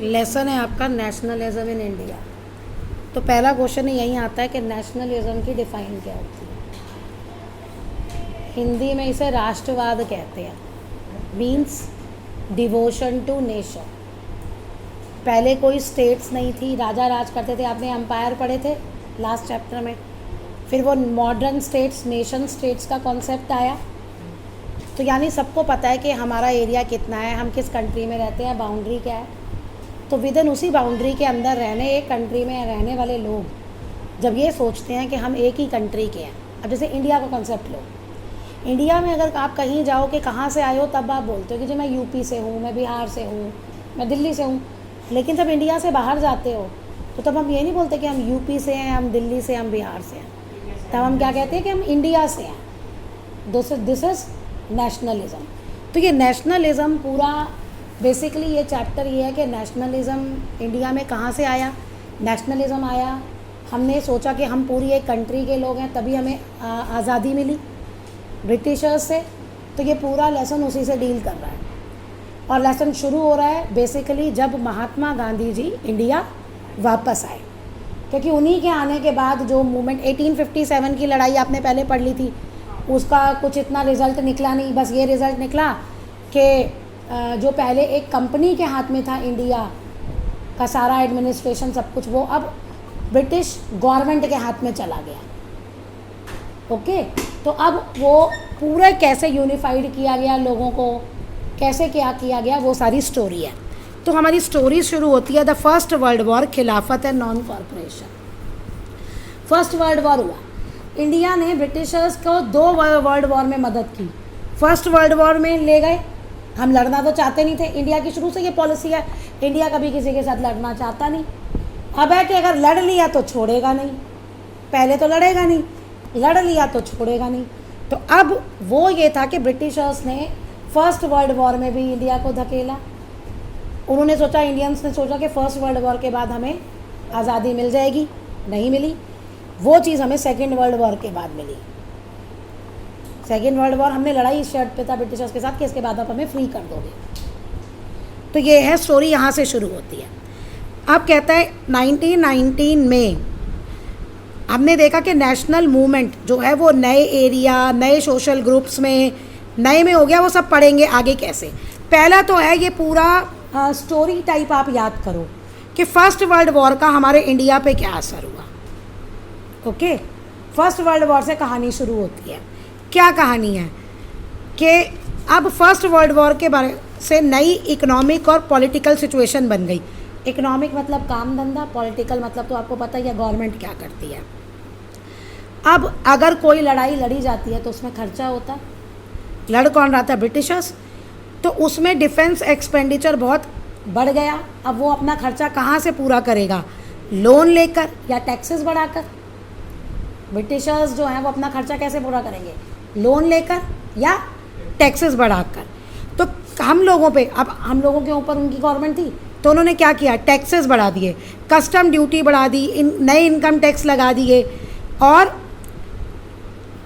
Lesson है आपका nationalism in India. तो पहला क्वेश्चन यही आता है कि नेशनलिज्म की डिफाइन क्या होती है। हिंदी में इसे राष्ट्रवाद कहते हैं, मीन्स डिवोशन टू नेशन। पहले कोई स्टेट्स नहीं थी, राजा राज करते थे, आपने एम्पायर पढ़े थे लास्ट चैप्टर में। फिर वो मॉडर्न स्टेट्स, नेशन स्टेट्स का कॉन्सेप्ट आया। तो यानी सबको पता है कि हमारा एरिया कितना है, हम किस कंट्री में रहते हैं, बाउंड्री क्या है। तो विदिन उसी बाउंड्री के अंदर रहने, एक कंट्री में रहने वाले लोग जब ये सोचते हैं कि हम एक ही कंट्री के हैं, अब जैसे इंडिया का कॉन्सेप्ट लो, इंडिया में अगर आप कहीं जाओ कि कहाँ से आए हो, तब आप बोलते हो कि जी मैं यूपी से हूँ, मैं बिहार से हूँ, मैं दिल्ली से हूँ। लेकिन जब इंडिया से बाहर जाते हो तो तब हम ये नहीं बोलते कि हम यूपी से हैं, हम दिल्ली से, हम बिहार से हैं। तब हम क्या कहते हैं कि हम इंडिया से हैं। This is nationalism. तो ये नेशनलिज्म पूरा बेसिकली ये चैप्टर ये है कि नेशनलिज्म इंडिया में कहाँ से आया। नेशनलिज्म आया, हमने सोचा कि हम पूरी एक कंट्री के लोग हैं, तभी हमें आज़ादी मिली ब्रिटिशर्स से। तो ये पूरा लेसन उसी से डील कर रहा है। और लेसन शुरू हो रहा है बेसिकली जब महात्मा गांधी जी इंडिया वापस आए, क्योंकि उन्हीं के आने के बाद जो मूवमेंट 1857 की लड़ाई आपने पहले पढ़ ली थी, उसका कुछ इतना रिज़ल्ट निकला नहीं। बस ये रिज़ल्ट निकला कि जो पहले एक कंपनी के हाथ में था इंडिया का सारा एडमिनिस्ट्रेशन सब कुछ, वो अब ब्रिटिश गवर्नमेंट के हाथ में चला गया। ओके, तो अब वो पूरा कैसे यूनिफाइड किया गया लोगों को, कैसे क्या किया गया, वो सारी स्टोरी है। तो हमारी स्टोरी शुरू होती है द फर्स्ट वर्ल्ड वॉर, खिलाफत and non corporation. First world war हुआ, इंडिया ने ब्रिटिशर्स को 2 वर्ल्ड वॉर में मदद की। फर्स्ट वर्ल्ड वॉर में ले गए, हम लड़ना तो चाहते नहीं थे, इंडिया की शुरू से ये पॉलिसी है, इंडिया कभी किसी के साथ लड़ना चाहता नहीं। अब है कि अगर लड़ लिया तो छोड़ेगा नहीं, पहले तो लड़ेगा नहीं, लड़ लिया तो छोड़ेगा नहीं। तो अब वो ये था कि ब्रिटिशर्स ने फर्स्ट वर्ल्ड वॉर में भी इंडिया को धकेला। उन्होंने सोचा, इंडियंस ने सोचा कि फर्स्ट वर्ल्ड वॉर के बाद हमें आज़ादी मिल जाएगी, नहीं मिली। वो चीज़ हमें सेकेंड वर्ल्ड वॉर के बाद मिली। सेकेंड वर्ल्ड वॉर हमने लड़ाई इस शर्त पे था ब्रिटिशर्स के साथ कि इसके बाद आप हमें फ्री कर दोगे। तो ये है स्टोरी, यहाँ से शुरू होती है। अब कहता है 1919 में हमने देखा कि नेशनल मूवमेंट जो है वो नए एरिया, नए सोशल ग्रुप्स में, नए में हो गया। वो सब पढ़ेंगे आगे कैसे। पहला तो है ये पूरा स्टोरी टाइप आप याद करो कि फर्स्ट वर्ल्ड वॉर का हमारे इंडिया पे क्या असर हुआ। ओके, फर्स्ट वर्ल्ड वॉर से कहानी शुरू होती है। क्या कहानी है कि अब फर्स्ट वर्ल्ड वॉर के बारे से नई इकोनॉमिक और पॉलिटिकल सिचुएशन बन गई। इकोनॉमिक मतलब काम धंधा, पॉलिटिकल मतलब तो आपको पता ही है गवर्नमेंट क्या करती है। अब अगर कोई लड़ाई लड़ी जाती है तो उसमें खर्चा होता है। लड़ कौन रहा था? ब्रिटिशर्स। तो उसमें डिफेंस एक्सपेंडिचर बहुत बढ़ गया। अब वो अपना खर्चा कहाँ से पूरा करेगा? लोन लेकर या टैक्सेस बढ़ाकर। ब्रिटिशर्स जो हैं वो अपना खर्चा कैसे पूरा करेंगे? लोन लेकर या टैक्सेस बढ़ाकर। तो हम लोगों पे, अब हम लोगों के ऊपर उनकी गवर्नमेंट थी तो उन्होंने क्या किया? टैक्सेस बढ़ा दिए, कस्टम ड्यूटी बढ़ा दी, नए इनकम टैक्स लगा दिए और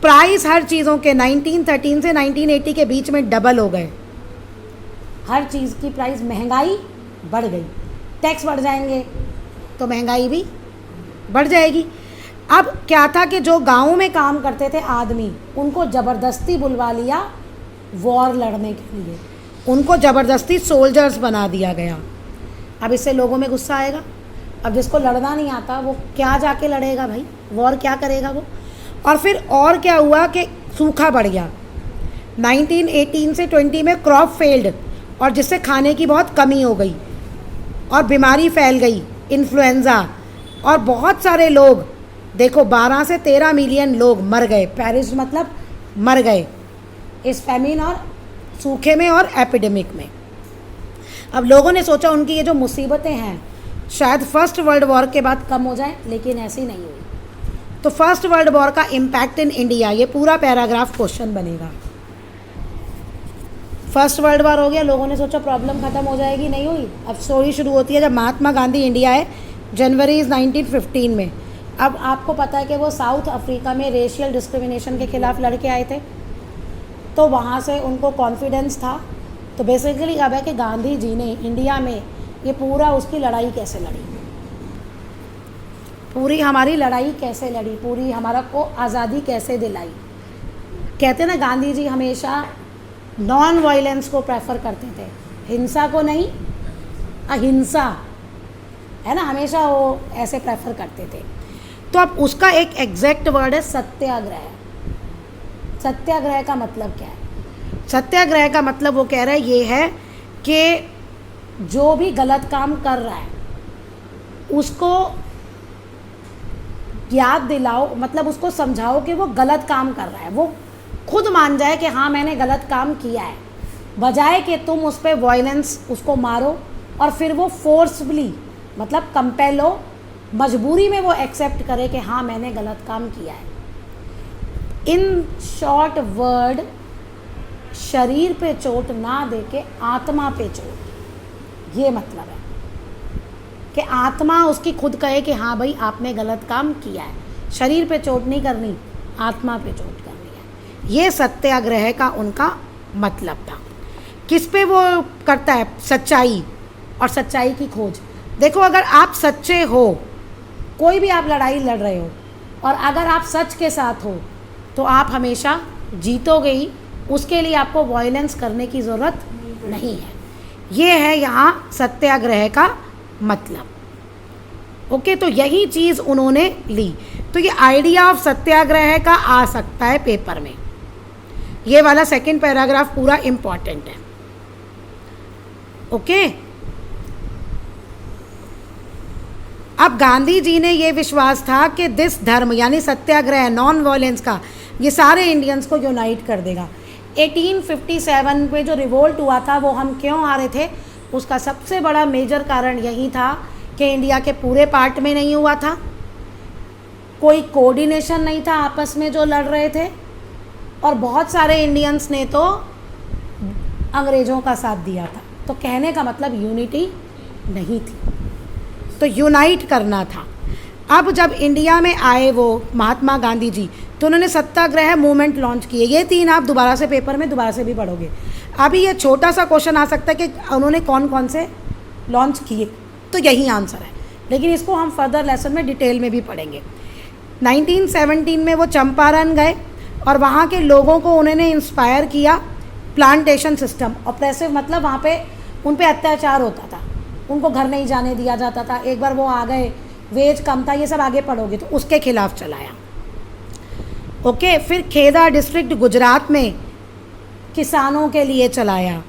प्राइस हर चीज़ों के 1913 से 1980 के बीच में डबल हो गए। हर चीज़ की प्राइस, महंगाई बढ़ गई। टैक्स बढ़ जाएंगे तो महंगाई भी बढ़ जाएगी। अब क्या था कि जो गाँव में काम करते थे आदमी, उनको ज़बरदस्ती बुलवा लिया वॉर लड़ने के लिए, उनको ज़बरदस्ती सोल्जर्स बना दिया गया। अब इससे लोगों में गुस्सा आएगा। अब जिसको लड़ना नहीं आता वो क्या जाके लड़ेगा भाई, वॉर क्या करेगा वो। और फिर और क्या हुआ कि सूखा बढ़ गया। 1918 से 20 में क्रॉप फेल्ड, और जिससे खाने की बहुत कमी हो गई और बीमारी फैल गई, इन्फ्लुएंज़ा, और बहुत सारे लोग, देखो 12 से 13 मिलियन लोग मर गए। पेरिश मतलब मर गए इस फैमिन और सूखे में और एपिडेमिक में। अब लोगों ने सोचा उनकी ये जो मुसीबतें हैं शायद फर्स्ट वर्ल्ड वॉर के बाद कम हो जाए, लेकिन ऐसी नहीं हुई। तो फर्स्ट वर्ल्ड वॉर का इम्पैक्ट इन इंडिया, ये पूरा पैराग्राफ क्वेश्चन बनेगा। फर्स्ट वर्ल्ड वॉर हो गया, लोगों ने सोचा प्रॉब्लम ख़त्म हो जाएगी, नहीं हुई। अब स्टोरी शुरू होती है जब महात्मा गांधी इंडिया आए जनवरी 1915 में। अब आपको पता है कि वो साउथ अफ्रीका में रेशियल डिस्क्रिमिनेशन के ख़िलाफ़ लड़के आए थे, तो वहाँ से उनको कॉन्फिडेंस था। तो बेसिकली अब है कि गांधी जी ने इंडिया में ये पूरा उसकी लड़ाई कैसे लड़ी, पूरी हमारी लड़ाई कैसे लड़ी, पूरी हमारा को आज़ादी कैसे दिलाई। कहते ना गांधी जी हमेशा नॉन वायलेंस को प्रेफर करते थे, हिंसा को नहीं, अहिंसा, है ना, हमेशा वो ऐसे प्रेफर करते थे। तो अब उसका एक एग्जैक्ट वर्ड है सत्याग्रह। सत्याग्रह का मतलब क्या है? सत्याग्रह का मतलब वो कह रहा है ये है कि जो भी गलत काम कर रहा है उसको याद दिलाओ, मतलब उसको समझाओ कि वो गलत काम कर रहा है, वो खुद मान जाए कि हाँ मैंने गलत काम किया है, बजाय कि तुम उस पर वायलेंस उसको मारो और फिर वो फोर्सफुली मतलब कंपेल हो, मजबूरी में वो एक्सेप्ट करे कि हाँ मैंने गलत काम किया है। इन शॉर्ट वर्ड, शरीर पे चोट ना दे के आत्मा पे चोट, ये मतलब है कि आत्मा उसकी खुद कहे कि हाँ भाई आपने गलत काम किया है। शरीर पे चोट नहीं करनी, आत्मा पे चोट करनी है। ये सत्याग्रह का उनका मतलब था। किस पे वो करता है? सच्चाई और सच्चाई की खोज। देखो अगर आप सच्चे हो, कोई भी आप लड़ाई लड़ रहे हो और अगर आप सच के साथ हो तो आप हमेशा जीतोगे ही, उसके लिए आपको वायलेंस करने की ज़रूरत नहीं है। ये है यहाँ सत्याग्रह का मतलब। ओके, तो यही चीज़ उन्होंने ली। तो ये आइडिया ऑफ सत्याग्रह का आ सकता है पेपर में। ये वाला सेकंड पैराग्राफ पूरा इम्पॉर्टेंट है। ओके, अब गांधी जी ने ये विश्वास था कि दिस धर्म यानी सत्याग्रह, नॉन वायलेंस का, ये सारे इंडियंस को यूनाइट कर देगा। 1857 में जो रिवोल्ट हुआ था वो हम क्यों आ रहे थे, उसका सबसे बड़ा मेजर कारण यही था कि इंडिया के पूरे पार्ट में नहीं हुआ था, कोई कोऑर्डिनेशन नहीं था आपस में जो लड़ रहे थे, और बहुत सारे इंडियंस ने तो अंग्रेज़ों का साथ दिया था। तो कहने का मतलब यूनिटी नहीं थी, तो यूनाइट करना था। अब जब इंडिया में आए वो महात्मा गांधी जी, तो उन्होंने सत्याग्रह मूवमेंट लॉन्च किए। ये 3 आप दोबारा से पेपर में दोबारा से भी पढ़ोगे। अभी ये छोटा सा क्वेश्चन आ सकता है कि उन्होंने कौन कौन से लॉन्च किए, तो यही आंसर है, लेकिन इसको हम फर्दर लेसन में डिटेल में भी पढ़ेंगे। 1917 में वो चंपारण गए और वहाँ के लोगों को उन्होंने इंस्पायर किया प्लांटेशन सिस्टम। ऑप्रेसिव मतलब वहाँ पे उन पे अत्याचार होता था, उनको घर नहीं जाने दिया जाता था। एक बार वो आ गए, वेज कम था, ये सब आगे पढ़ोगे, तो उसके खिलाफ चलाया। ओके, फिर खेदा डिस्ट्रिक्ट गुजरात में किसानों के लिए चलाया।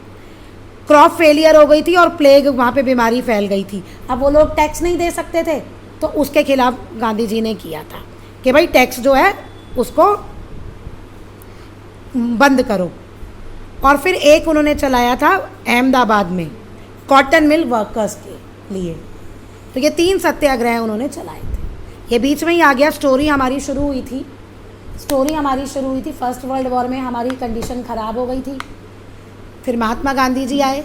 क्रॉप फेलियर हो गई थी और प्लेग, वहाँ पे बीमारी फैल गई थी। अब वो लोग टैक्स नहीं दे सकते थे, तो उसके खिलाफ गांधी जी ने किया था कि भाई टैक्स जो है उसको बंद करो। और फिर एक उन्होंने चलाया था अहमदाबाद में कॉटन मिल वर्कर्स के लिए। तो ये 3 सत्याग्रह उन्होंने चलाए थे। ये बीच में ही आ गया, स्टोरी हमारी शुरू हुई थी। फर्स्ट वर्ल्ड वॉर में हमारी कंडीशन ख़राब हो गई थी। फिर महात्मा गांधी जी आए।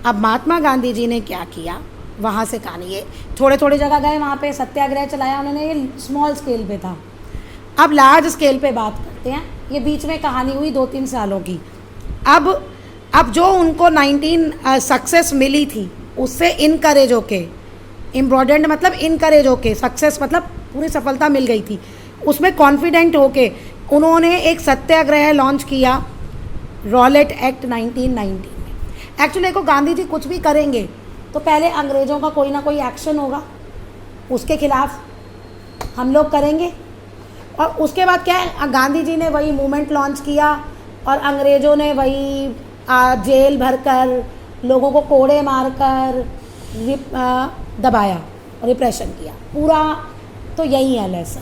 अब महात्मा गांधी जी ने क्या किया, वहाँ से कहानी, ये थोड़े थोड़े जगह गए, वहाँ पे सत्याग्रह चलाया उन्होंने। ये स्मॉल स्केल पे था, अब लार्ज स्केल पे बात करते हैं। ये बीच में कहानी हुई 2-3 सालों की। अब जो उनको 19 सक्सेस मिली थी, उससे इनकरेज होके, इम्ब्रॉडेंट मतलब इनकरेज होके, सक्सेस मतलब पूरी सफलता मिल गई थी, उसमें कॉन्फिडेंट होके उन्होंने एक सत्याग्रह लॉन्च किया, रॉलेट एक्ट 1919 में। एक्चुअली देखो, गांधी जी कुछ भी करेंगे तो पहले अंग्रेज़ों का कोई ना कोई एक्शन होगा, उसके खिलाफ हम लोग करेंगे, और उसके बाद क्या है, गांधी जी ने वही मूवमेंट लॉन्च किया और अंग्रेज़ों ने वही जेल भरकर, लोगों को कोड़े मारकर दबाया, रिप्रेशन किया पूरा। तो यही है लेसन।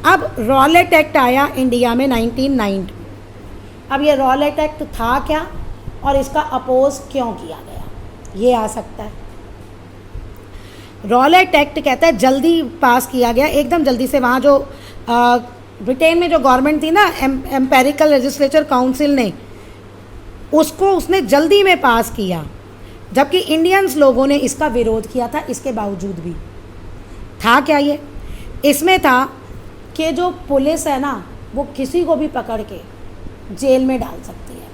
अब रॉलेट एक्ट आया इंडिया में 1990। अब ये रॉलेट एक्ट था क्या और इसका अपोज क्यों किया गया, ये आ सकता है। रॉलेट एक्ट कहता है जल्दी पास किया गया, एकदम जल्दी से। वहाँ जो ब्रिटेन में जो गवर्नमेंट थी ना, एम्पेरिकल लेजिस्लेचर काउंसिल ने, उसने जल्दी में पास किया, जबकि इंडियंस लोगों ने इसका विरोध किया था। इसके बावजूद भी था क्या ये, इसमें था कि जो पुलिस है ना, वो किसी को भी पकड़ के जेल में डाल सकती है।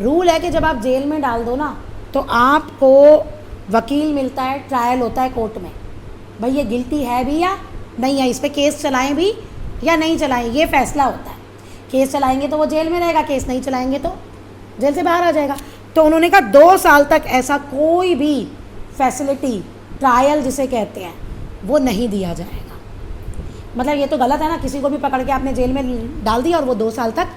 रूल है कि जब आप जेल में डाल दो ना, तो आपको वकील मिलता है, ट्रायल होता है कोर्ट में, भाई ये गिल्टी है भी या नहीं है, इस पर केस चलाएं भी या नहीं चलाएं, ये फैसला होता है। केस चलाएंगे तो वो जेल में रहेगा, केस नहीं चलाएंगे तो जेल से बाहर आ जाएगा। तो उन्होंने कहा 2 साल तक ऐसा कोई भी फैसिलिटी, ट्रायल जिसे कहते हैं, वो नहीं दिया जाएगा। मतलब ये तो गलत है ना, किसी को भी पकड़ के आपने जेल में डाल दिया और वो 2 साल तक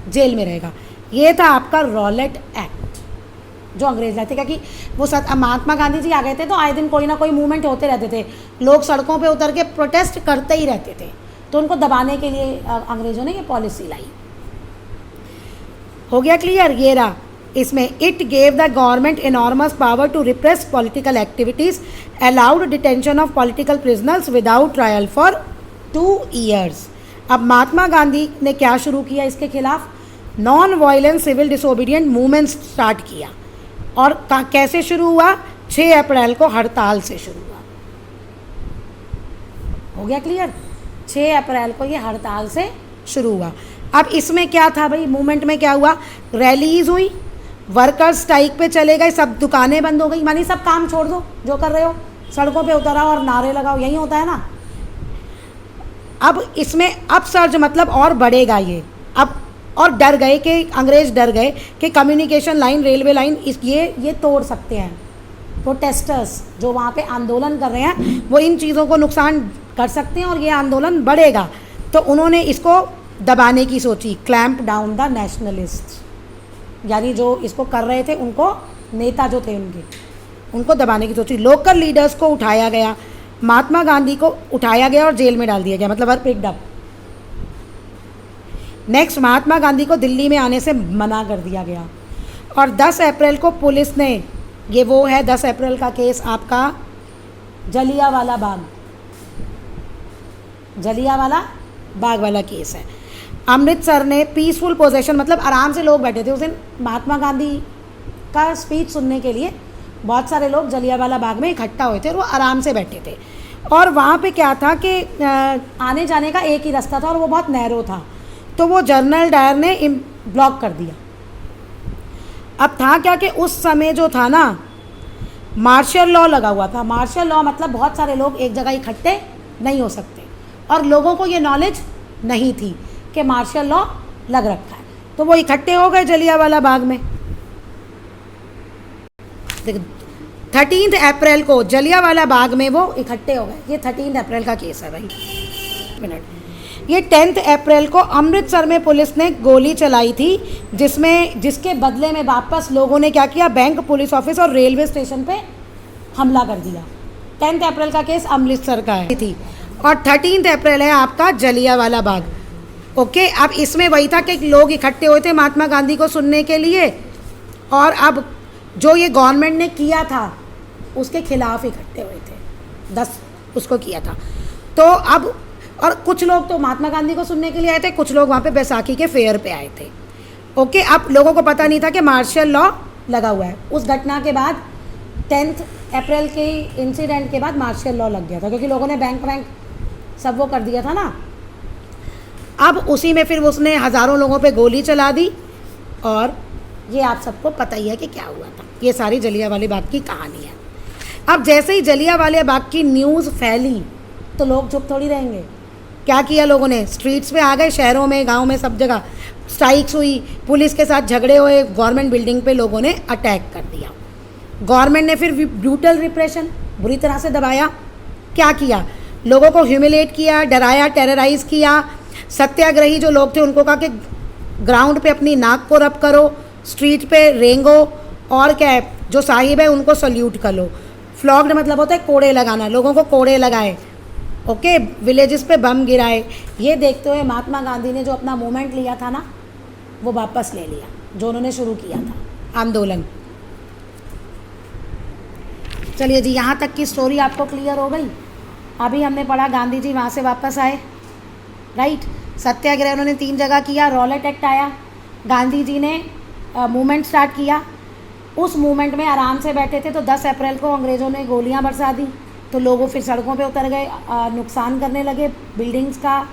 जेल में रहेगा। ये था आपका रॉलेट एक्ट जो अंग्रेज लाए थे, क्योंकि वो महात्मा गांधी जी आ गए थे तो आए दिन कोई ना कोई मूवमेंट होते रहते थे, लोग सड़कों पे उतर के प्रोटेस्ट करते ही रहते थे, तो उनको दबाने के लिए अंग्रेजों ने ये पॉलिसी लाई। हो गया क्लियर? ये रहा इसमें, it gave the government enormous power to repress political activities, allowed detention of political prisoners without trial for 2 years। अब महात्मा गांधी ने क्या शुरू किया इसके खिलाफ? Non violent civil disobedient movement start किया। और कैसे शुरू हुआ? 6 अप्रैल को हड़ताल से शुरू हुआ। हो गया क्लियर? 6 अप्रैल को ये हड़ताल से शुरू हुआ। अब इसमें क्या था भाई, मूवमेंट में क्या हुआ? रैलीज हुई, वर्कर्स स्ट्राइक पे चले गए, सब दुकानें बंद हो गई, मानी सब काम छोड़ दो जो कर रहे हो, सड़कों पे उतर आओ और नारे लगाओ, यही होता है ना। अब इसमें अपसर्ज मतलब और बढ़ेगा ये, अब और डर गए कि अंग्रेज डर गए कि कम्युनिकेशन लाइन, रेलवे लाइन ये तोड़ सकते हैं। प्रोटेस्टर्स जो वहाँ पे आंदोलन कर रहे हैं वो इन चीज़ों को नुकसान कर सकते हैं और ये आंदोलन बढ़ेगा, तो उन्होंने इसको दबाने की सोची। क्लैम्प डाउन द नेशनलिस्ट, यानी जो इसको कर रहे थे उनको, नेता जो थे उनको दबाने की सोची। लोकल लीडर्स को उठाया गया, महात्मा गांधी को उठाया गया और जेल में डाल दिया गया, मतलब वर picked up. Next, Mahatma Gandhi को दिल्ली में आने से मना कर दिया गया। और 10 अप्रैल को पुलिस ने, ये वो है 10 अप्रैल का केस आपका जलियांवाला बाग वाला केस है। अमृतसर ने पीसफुल पोजेशन, मतलब आराम से लोग बैठे थे उस दिन महात्मा गांधी का स्पीच सुनने के लिए, बहुत सारे लोग जलियांवाला बाग में इकट्ठा हुए थे और वो आराम से बैठे थे। और वहाँ पे क्या था कि आने जाने का एक ही रास्ता था और वो बहुत नैरो था, तो वो जनरल डायर ने ब्लॉक कर दिया। अब था क्या कि उस समय जो था ना, मार्शल लॉ लगा हुआ था। मार्शल लॉ मतलब बहुत सारे लोग एक जगह इकट्ठे नहीं हो सकते, और लोगों को ये नॉलेज नहीं थी कि मार्शल लॉ लग रखा है, तो वो इकट्ठे हो गए जलियांवाला बाग में। 13 अप्रैल को जलियांवाला बाग में वो इकट्ठे हो गए। ये 13 अप्रैल का केस है भाई, मिनट। ये 10 अप्रैल को अमृतसर में पुलिस ने गोली चलाई थी, जिसके बदले में वापस लोगों ने क्या किया, बैंक, पुलिस ऑफिस और रेलवे स्टेशन पे हमला कर दिया। 10 अप्रैल का केस अमृतसर का है थी, और 13 अप्रैल है आपका जलियांवाला बाग। ओके, अब इसमें वही था कि लोग इकट्ठे हुए थे महात्मा गांधी को सुनने के लिए, और अब जो ये गवर्नमेंट ने किया था उसके खिलाफ इकट्ठे हुए थे, 10 उसको किया था। तो अब, और कुछ लोग तो महात्मा गांधी को सुनने के लिए आए थे, कुछ लोग वहाँ पे बैसाखी के फेयर पे आए थे। ओके, अब लोगों को पता नहीं था कि मार्शल लॉ लगा हुआ है। उस घटना के बाद 10 अप्रैल के इंसिडेंट के बाद मार्शल लॉ लग गया था, क्योंकि लोगों ने बैंक सब वो कर दिया था ना। अब उसी में फिर उसने हज़ारों लोगों पे गोली चला दी, और ये आप सबको पता ही है कि क्या हुआ था। ये सारी जलियांवाले बाग की कहानी है। अब जैसे ही जलियांवाले बाग की न्यूज़ फैली तो लोग चुप थोड़ी रहेंगे। क्या किया लोगों ने, स्ट्रीट्स पे आ गए, शहरों में, गांव में, सब जगह स्ट्राइक्स हुई, पुलिस के साथ झगड़े हुए, गवर्नमेंट बिल्डिंग पे लोगों ने अटैक कर दिया। गवर्नमेंट ने फिर ब्रूटल रिप्रेशन, बुरी तरह से दबाया। क्या किया, लोगों को ह्यूमिलेट किया, डराया, टेरराइज़ किया। सत्याग्रही जो लोग थे उनको कहा कि ग्राउंड पे अपनी नाक को रब करो, स्ट्रीट पे रेंगो, और क्या है, जो साहिब है उनको सल्यूट कर लो। फ्लॉग्ड मतलब होता है कोड़े लगाना, लोगों को कोड़े लगाए। ओके, विलेजेस पे बम गिराए। ये देखते हुए महात्मा गांधी ने जो अपना मूवमेंट लिया था ना, वो वापस ले लिया, जो उन्होंने शुरू किया था आंदोलन। चलिए जी, यहाँ तक की स्टोरी आपको क्लियर हो गई। अभी हमने पढ़ा गांधी जी वहाँ से वापस आए, राइट। सत्याग्रह उन्होंने 3 जगह किया, रॉलेट एक्ट आया, गांधी जी ने मूवमेंट स्टार्ट किया। उस मूवमेंट में आराम से बैठे थे, तो 10 अप्रैल को अंग्रेज़ों ने गोलियां बरसा दी, तो लोगों फिर सड़कों पे उतर गए, नुकसान करने लगे बिल्डिंग्स का।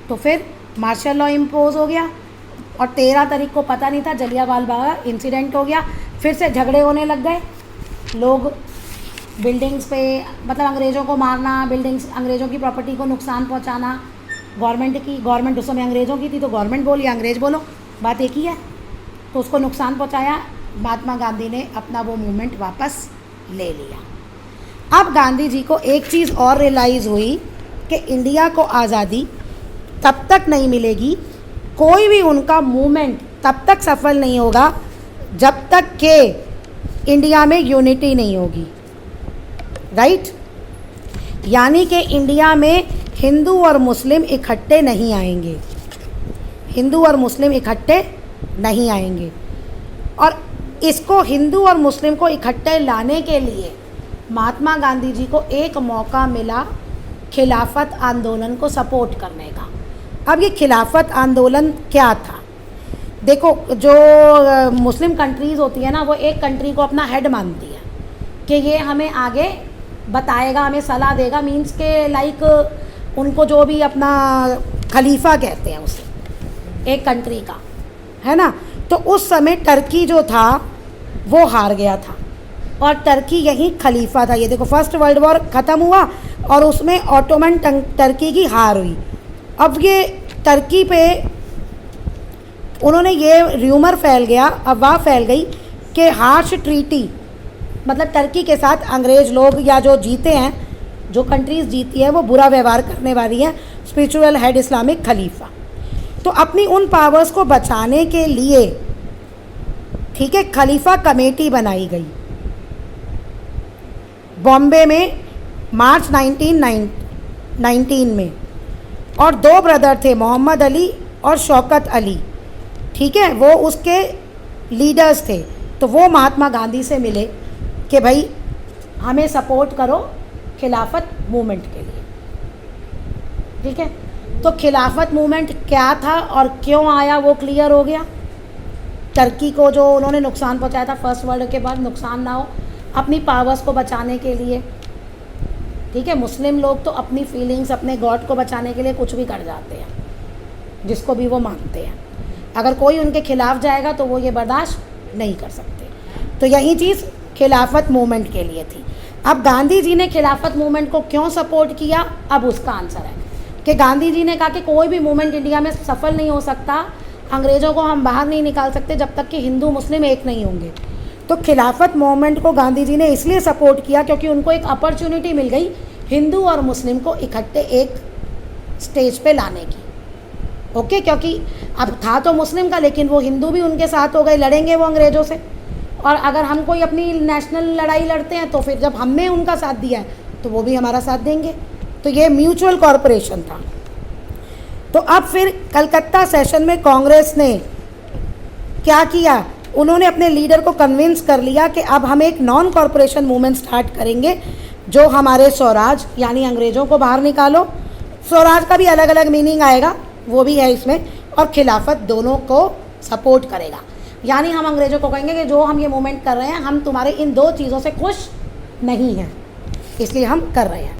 तो फिर मार्शल लॉ इम्पोज हो गया, और 13 तारीख को पता नहीं था, जलियांवाला बाग इंसिडेंट हो गया, फिर से झगड़े होने लग गए। लोग बिल्डिंग्स पे मतलब अंग्रेज़ों को मारना, बिल्डिंग्स अंग्रेज़ों की प्रॉपर्टी को नुकसान पहुंचाना, गवर्नमेंट उस समय अंग्रेज़ों की थी तो गवर्नमेंट बोली, अंग्रेज़ बोलो, बात एक ही है। तो उसको नुकसान पहुंचाया। महात्मा गांधी ने अपना वो मूवमेंट वापस ले लिया। अब गांधी जी को एक चीज़ और रियलाइज़ हुई कि इंडिया को आज़ादी तब तक नहीं मिलेगी, कोई भी उनका मूवमेंट तब तक सफल नहीं होगा जब तक कि इंडिया में यूनिटी नहीं होगी, राइट। यानी कि इंडिया में हिंदू और मुस्लिम इकट्ठे नहीं आएंगे, हिंदू और मुस्लिम इकट्ठे नहीं आएंगे। और इसको हिंदू और मुस्लिम को इकट्ठे लाने के लिए महात्मा गांधी जी को एक मौका मिला खिलाफत आंदोलन को सपोर्ट करने का। अब ये खिलाफत आंदोलन क्या था? देखो, जो मुस्लिम कंट्रीज़ होती है ना, वो एक कंट्री को अपना हेड मानती है कि ये हमें आगे बताएगा, हमें सलाह देगा, मीन्स के लाइक उनको जो भी अपना खलीफा कहते हैं उसे, एक कंट्री का, है ना। तो उस समय टर्की जो था वो हार गया था और टर्की यही खलीफा था। ये देखो, फर्स्ट वर्ल्ड वॉर ख़त्म हुआ और उसमें ऑटोमन टर्की की हार हुई। अब ये टर्की पे उन्होंने ये र्यूमर फैल गया, अफवाह फैल गई कि हार्श ट्रीटी, मतलब टर्की के साथ अंग्रेज़ लोग या जो जीते हैं, जो कंट्रीज़ जीती हैं, वो बुरा व्यवहार करने वाली हैं स्पिरिचुअल हेड इस्लामिक खलीफा। तो अपनी उन पावर्स को बचाने के लिए, ठीक है, खलीफा कमेटी बनाई गई बॉम्बे में मार्च 1919 में। और दो ब्रदर थे, मोहम्मद अली और शौकत अली, ठीक है, वो उसके लीडर्स थे। तो वो महात्मा गांधी से मिले कि भाई हमें सपोर्ट करो खिलाफत मूवमेंट के लिए, ठीक है। तो खिलाफत मूवमेंट क्या था और क्यों आया वो क्लियर हो गया। टर्की को जो उन्होंने नुकसान पहुंचाया था फर्स्ट वर्ल्ड के बाद, नुकसान ना हो, अपनी पावर्स को बचाने के लिए, ठीक है। मुस्लिम लोग तो अपनी फीलिंग्स, अपने गॉड को बचाने के लिए कुछ भी कर जाते हैं, जिसको भी वो मानते हैं। अगर कोई उनके खिलाफ जाएगा तो वो ये बर्दाश्त नहीं कर सकते। तो यही चीज़ खिलाफत मूवमेंट के लिए थी। अब गांधी जी ने खिलाफत मूवमेंट को क्यों सपोर्ट किया? अब उसका आंसर है कि गांधी जी ने कहा कि कोई भी मूवमेंट इंडिया में सफल नहीं हो सकता, अंग्रेज़ों को हम बाहर नहीं निकाल सकते जब तक कि हिंदू मुस्लिम एक नहीं होंगे। तो खिलाफत मूवमेंट को गांधी जी ने इसलिए सपोर्ट किया क्योंकि उनको एक अपॉर्चुनिटी मिल गई हिंदू और मुस्लिम को इकट्ठे एक स्टेज पे लाने की, ओके। क्योंकि अब था तो मुस्लिम का, लेकिन वो हिंदू भी उनके साथ हो गए, लड़ेंगे वो अंग्रेज़ों से। और अगर हम कोई अपनी नेशनल लड़ाई लड़ते हैं तो फिर जब हमने उनका साथ दिया है तो वो भी हमारा साथ देंगे। तो ये म्यूचुअल कॉरपोरेशन था। तो अब फिर कलकत्ता सेशन में कांग्रेस ने क्या किया? उन्होंने अपने लीडर को कन्विंस कर लिया कि अब हम एक नॉन कॉरपोरेशन मूवमेंट स्टार्ट करेंगे, जो हमारे स्वराज यानी अंग्रेज़ों को बाहर निकालो। स्वराज का भी अलग अलग मीनिंग आएगा, वो भी है इसमें, और खिलाफत दोनों को सपोर्ट करेगा। यानी हम अंग्रेज़ों को कहेंगे कि जो हम ये मूवमेंट कर रहे हैं, हम तुम्हारे इन दो चीज़ों से खुश नहीं हैं, इसलिए हम कर रहे हैं।